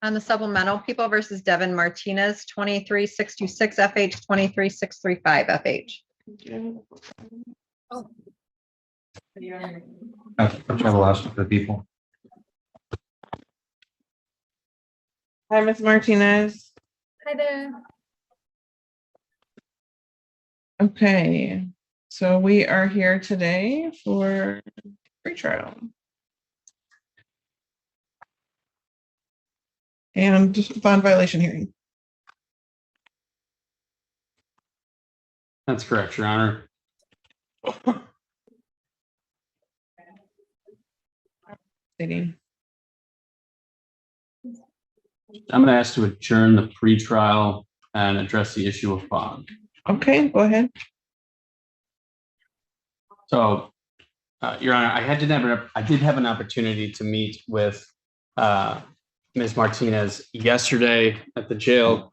On the supplemental, People versus Devin Martinez, 23-626 FH, 23-635 FH. For the people. Hi, Ms. Martinez. Hi there. Okay, so we are here today for pretrial. And bond violation hearing. That's correct, Your Honor. City. I'm going to ask to adjourn the pretrial and address the issue of bond. Okay, go ahead. So, Your Honor, I did have an opportunity to meet with Ms. Martinez yesterday at the jail.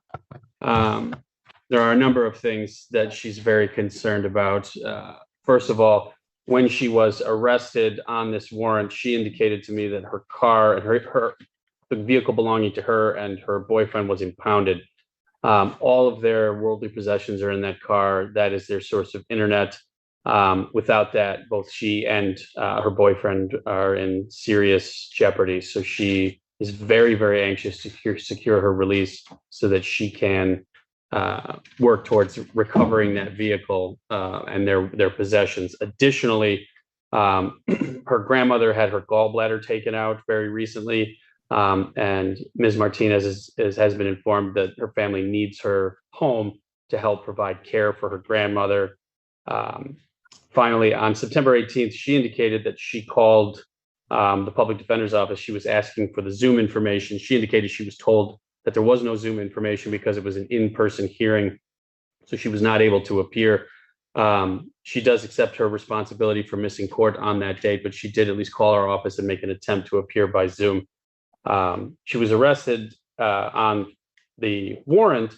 There are a number of things that she's very concerned about. First of all, when she was arrested on this warrant, she indicated to me that her car and the vehicle belonging to her and her boyfriend was impounded. All of their worldly possessions are in that car. That is their source of internet. Without that, both she and her boyfriend are in serious jeopardy. So she is very, very anxious to secure her release so that she can work towards recovering that vehicle and their possessions. Additionally, her grandmother had her gallbladder taken out very recently, and Ms. Martinez has been informed that her family needs her home to help provide care for her grandmother. Finally, on September 18th, she indicated that she called the public defender's office. She was asking for the Zoom information. She indicated she was told that there was no Zoom information because it was an in-person hearing, so she was not able to appear. She does accept her responsibility for missing court on that date, but she did at least call our office and make an attempt to appear by Zoom. She was arrested on the warrant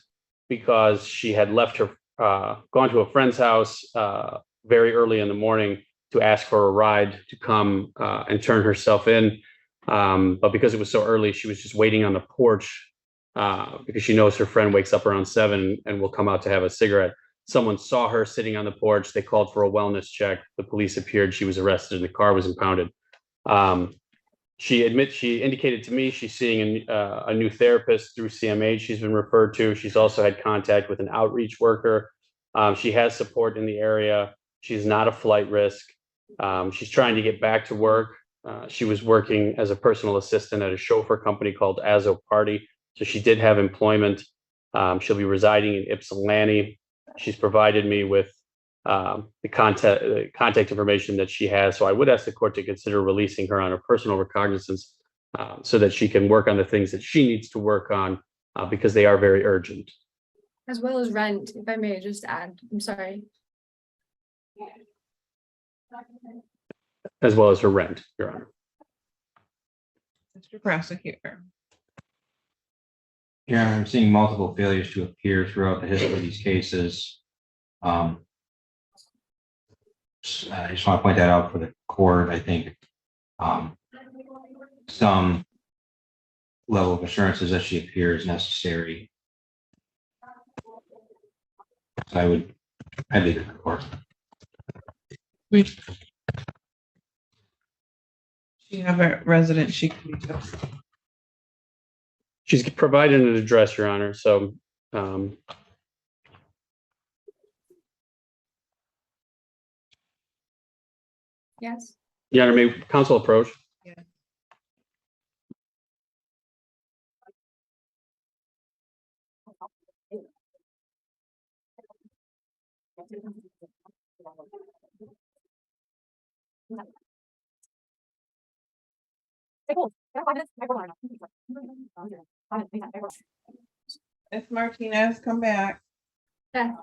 because she had left her, gone to a friend's house very early in the morning to ask for a ride to come and turn herself in. But because it was so early, she was just waiting on the porch because she knows her friend wakes up around 7 and will come out to have a cigarette. Someone saw her sitting on the porch. They called for a wellness check. The police appeared. She was arrested and the car was impounded. She indicated to me she's seeing a new therapist through CMH she's been referred to. She's also had contact with an outreach worker. She has support in the area. She's not a flight risk. She's trying to get back to work. She was working as a personal assistant at a chauffeur company called Azo Party. So she did have employment. She'll be residing in Ypsilanti. She's provided me with the contact information that she has. So I would ask the court to consider releasing her on her personal recognizance so that she can work on the things that she needs to work on because they are very urgent. As well as rent, if I may just add, I'm sorry. As well as her rent, Your Honor. Mr. Prosecutor. Yeah, I'm seeing multiple failures to appear throughout the history of these cases. I just want to point that out for the court. I think some level of assurances that she appears is necessary. So I leave it to the court. You have a resident she can reach out to. She's provided an address, Your Honor. So Yes. Your Honor, may counsel approach? Yeah. Ms. Martinez, come back. Yeah.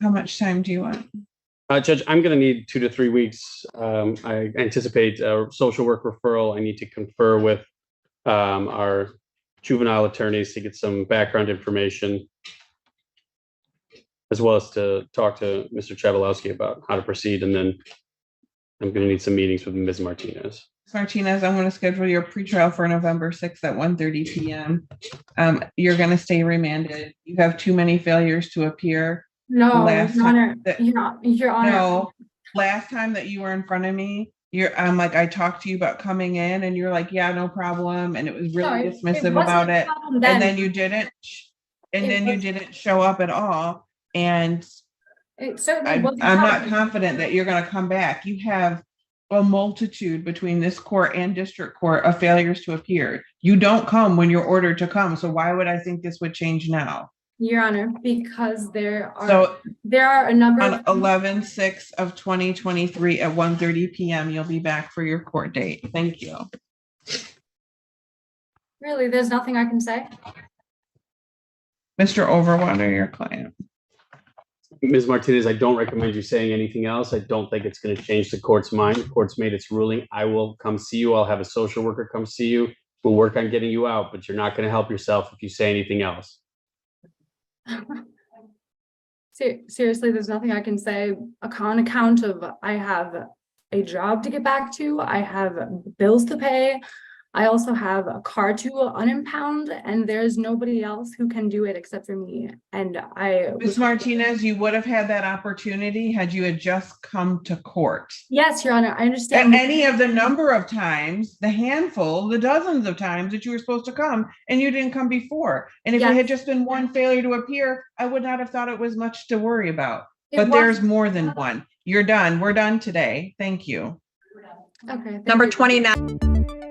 How much time do you want? Judge, I'm going to need 2 to 3 weeks. I anticipate a social work referral. I need to confer with our juvenile attorneys to get some background information, as well as to talk to Mr. Chavalowski about how to proceed. And then I'm going to need some meetings with Ms. Martinez. Martinez, I'm gonna schedule your pretrial for November 6th at 1:30 PM. You're gonna stay remanded. You have too many failures to appear. No, Last Your time Honor, that- Your Honor. No, last time that you were in front of me, I'm like, I talked to you about coming in and you're like, yeah, no problem. And it was No, really it dismissive wasn't about a it. problem And then you didn't, and It then you was- didn't show up at all. And It certainly I'm wasn't. a not problem. confident that you're gonna come back. You have a multitude between this court and district court of failures to appear. You don't come when you're ordered to come. So why would I think this would change now? Your Honor, because there So are a number on of. 11/6 of 2023 at 1:30 PM, you'll be back for your court date. Thank you. Really, there's nothing I can say. Mr. Overwater, your client. Ms. Martinez, I don't recommend you saying anything else. I don't think it's going to change the court's mind. The court's made its ruling. I will come see you. I'll have a social worker come see you. We'll work on getting you out, but you're not going to help yourself if you say anything else. Seriously, there's nothing I can say. On account of I have a job to get back to, I have bills to pay. I also have a car to unimpound, and there's nobody else who can do it except for me. And Ms. Martinez, you would have had that opportunity had you had just come to court. Yes, Your Honor, I At understand. any of the number of times, the handful, the dozens of times that you were supposed to come and you didn't come before. And if it Yes. had just been one failure to appear, I would not have thought it was much to worry about. It But there's was- more than one. You're done. We're done today. Thank you. Okay. thank Number you. 29.